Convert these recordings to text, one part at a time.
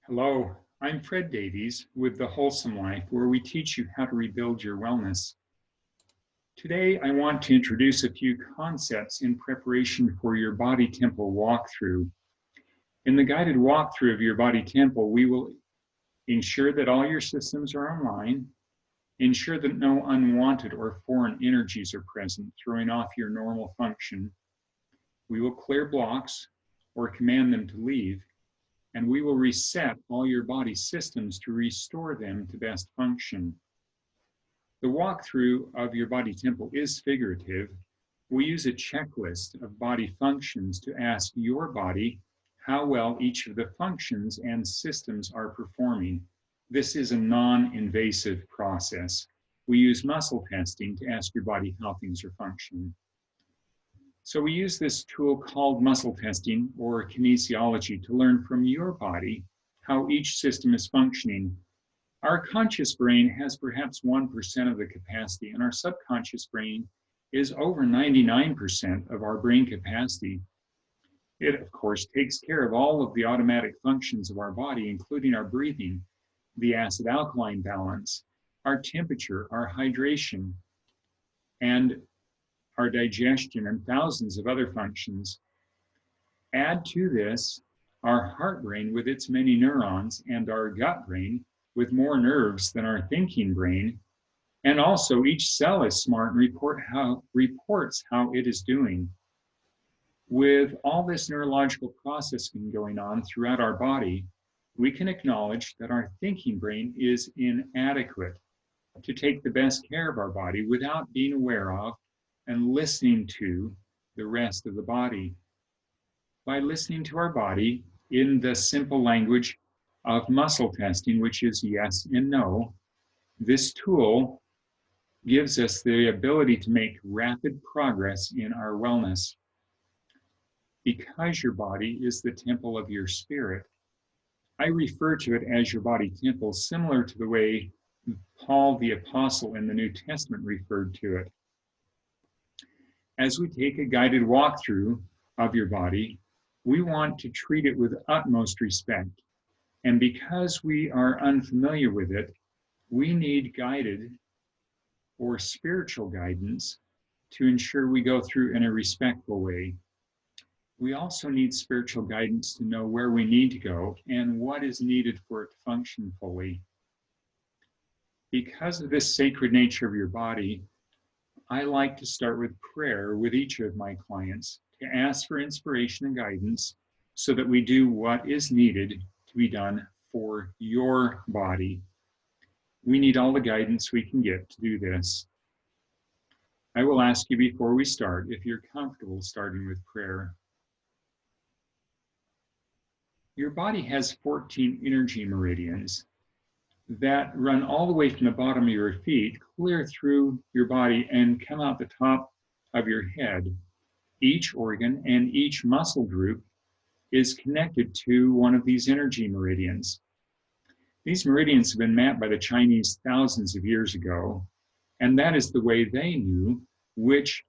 Hello, I'm Fred Davies with The Wholesome Life, where we teach you how to rebuild your wellness. Today, I want to introduce a few concepts in preparation for your body temple walkthrough. In the guided walkthrough of your body temple, we will ensure that all your systems are online, ensure that no unwanted or foreign energies are present, throwing off your normal function. We will clear blocks or command them to leave, and we will reset all your body systems to restore them to best function. The walkthrough of your body temple is figurative. We use a checklist of body functions to ask your body how well each of the functions and systems are performing. This is a non-invasive process. We use muscle testing to ask your body how things are functioning. So we use this tool called muscle testing or kinesiology to learn from your body how each system is functioning. Our conscious brain has perhaps 1% of the capacity, and our subconscious brain is over 99% of our brain capacity. It, of course, takes care of all of the automatic functions of our body, including our breathing, the acid-alkaline balance, our temperature, our hydration, and our digestion, and thousands of other functions. Add to this our heart brain with its many neurons and our gut brain with more nerves than our thinking brain. And also each cell is smart and reports how it is doing. With all this neurological processing going on throughout our body, we can acknowledge that our thinking brain is inadequate to take the best care of our body without being aware of and listening to the rest of the body. By listening to our body in the simple language of muscle testing, which is yes and no, this tool gives us the ability to make rapid progress in our wellness. Because your body is the temple of your spirit, I refer to it as your body temple, similar to the way Paul the Apostle in the New Testament referred to it. As we take a guided walkthrough of your body, we want to treat it with utmost respect. And because we are unfamiliar with it, we need guided or spiritual guidance to ensure we go through in a respectful way. We also need spiritual guidance to know where we need to go and what is needed for it to function fully. Because of this sacred nature of your body, I like to start with prayer with each of my clients to ask for inspiration and guidance so that we do what is needed to be done for your body. We need all the guidance we can get to do this. I will ask you before we start if you're comfortable starting with prayer. Your body has 14 energy meridians that run all the way from the bottom of your feet, clear through your body, and come out the top of your head. Each organ and each muscle group is connected to one of these energy meridians. These meridians have been mapped by the Chinese thousands of years ago, and that is the way they knew which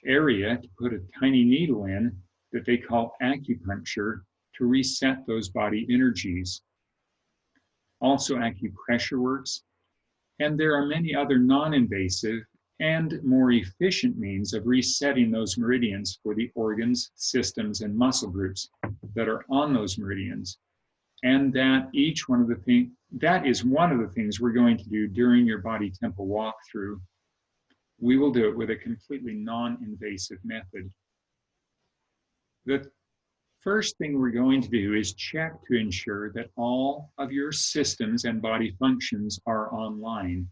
area to put a tiny needle in that they call acupuncture to reset those body energies. Also, acupressure works, and there are many other non-invasive and more efficient means of resetting those meridians for the organs, systems, and muscle groups that are on those meridians. And that is one of the things we're going to do during your body temple walkthrough. We will do it with a completely non-invasive method. The first thing we're going to do is check to ensure that all of your systems and body functions are online.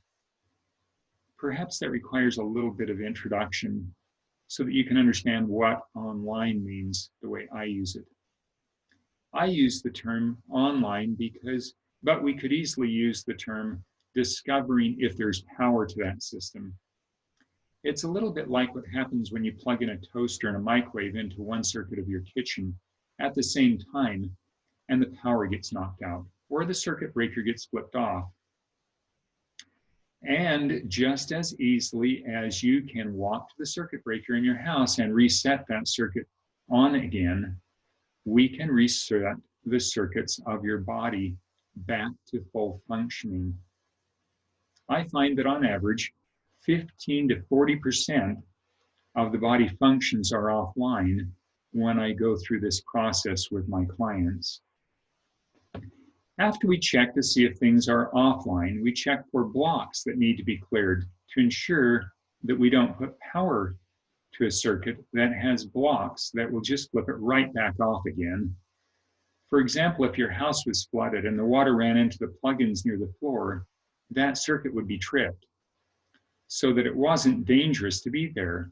Perhaps that requires a little bit of introduction so that you can understand what online means the way I use it. I use the term online but we could easily use the term discovering if there's power to that system. It's a little bit like what happens when you plug in a toaster and a microwave into one circuit of your kitchen at the same time, and the power gets knocked out, or the circuit breaker gets flipped off. And just as easily as you can walk to the circuit breaker in your house and reset that circuit on again, we can reset the circuits of your body back to full functioning. I find that on average, 15 to 40% of the body functions are offline when I go through this process with my clients. After we check to see if things are offline, we check for blocks that need to be cleared to ensure that we don't put power to a circuit that has blocks that will just flip it right back off again. For example, if your house was flooded and the water ran into the plugins near the floor, that circuit would be tripped so that it wasn't dangerous to be there.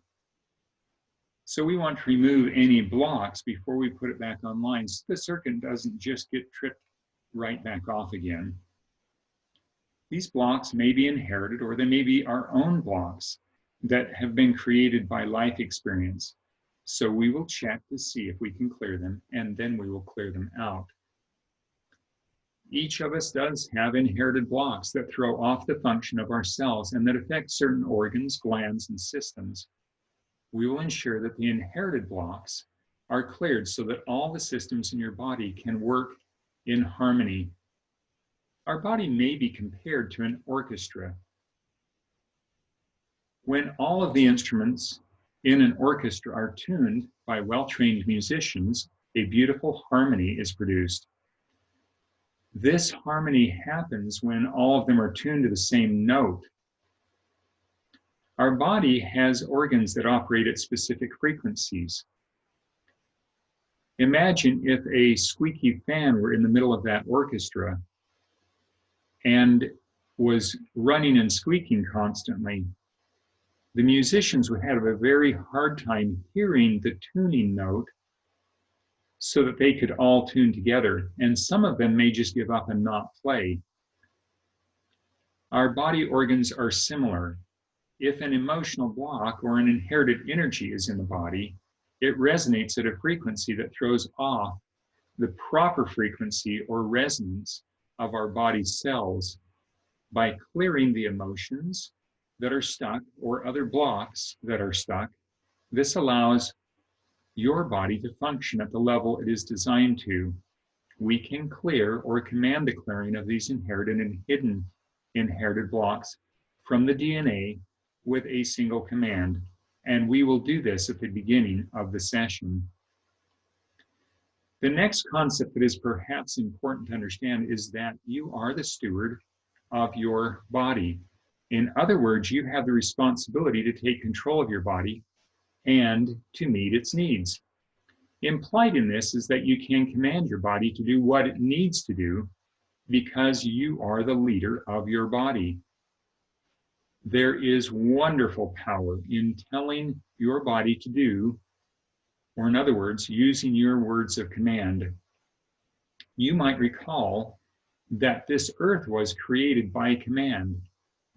So we want to remove any blocks before we put it back online so the circuit doesn't just get tripped right back off again. These blocks may be inherited or they may be our own blocks that have been created by life experience. So we will check to see if we can clear them, and then we will clear them out. Each of us does have inherited blocks that throw off the function of our cells and that affect certain organs, glands, and systems. We will ensure that the inherited blocks are cleared so that all the systems in your body can work in harmony. Our body may be compared to an orchestra. When all of the instruments in an orchestra are tuned by well-trained musicians, a beautiful harmony is produced. This harmony happens when all of them are tuned to the same note. Our body has organs that operate at specific frequencies. Imagine if a squeaky fan were in the middle of that orchestra and was running and squeaking constantly. The musicians would have a very hard time hearing the tuning note so that they could all tune together, and some of them may just give up and not play. Our body organs are similar. If an emotional block or an inherited energy is in the body, it resonates at a frequency that throws off the proper frequency or resonance of our body cells. By clearing the emotions that are stuck or other blocks that are stuck, this allows your body to function at the level it is designed to. We can clear or command the clearing of these inherited and hidden inherited blocks from the DNA with a single command, and we will do this at the beginning of the session. The next concept that is perhaps important to understand is that you are the steward of your body. In other words, you have the responsibility to take control of your body and to meet its needs. Implied in this is that you can command your body to do what it needs to do because you are the leader of your body. There is wonderful power in telling your body to do, or in other words, using your words of command. You might recall that this earth was created by command,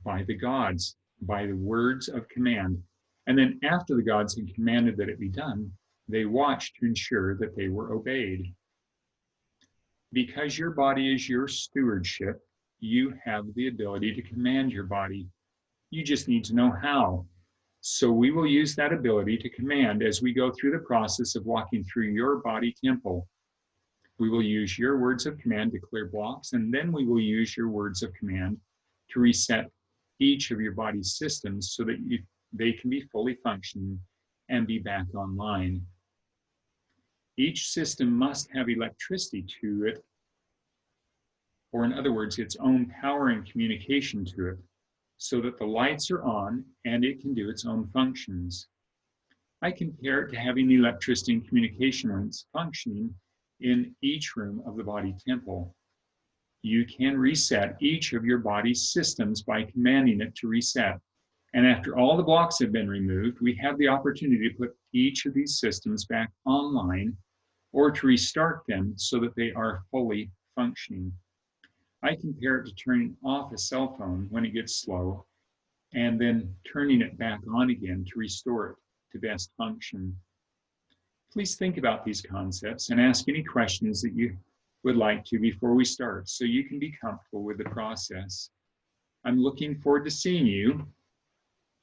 by the gods, by the words of command. And then after the gods had commanded that it be done, they watched to ensure that they were obeyed. Because your body is your stewardship, you have the ability to command your body. You just need to know how. So we will use that ability to command as we go through the process of walking through your body temple. We will use your words of command to clear blocks, and then we will use your words of command to reset each of your body's systems so that they can be fully functioning and be back online. Each system must have electricity to it, or in other words, its own power and communication to it, so that the lights are on and it can do its own functions. I compare it to having electricity and communication links functioning in each room of the body temple. You can reset each of your body's systems by commanding it to reset. And after all the blocks have been removed, we have the opportunity to put each of these systems back online or to restart them so that they are fully functioning. I compare it to turning off a cell phone when it gets slow and then turning it back on again to restore it to best function. Please think about these concepts and ask any questions that you would like to before we start so you can be comfortable with the process. I'm looking forward to seeing you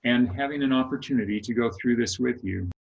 and having an opportunity to go through this with you.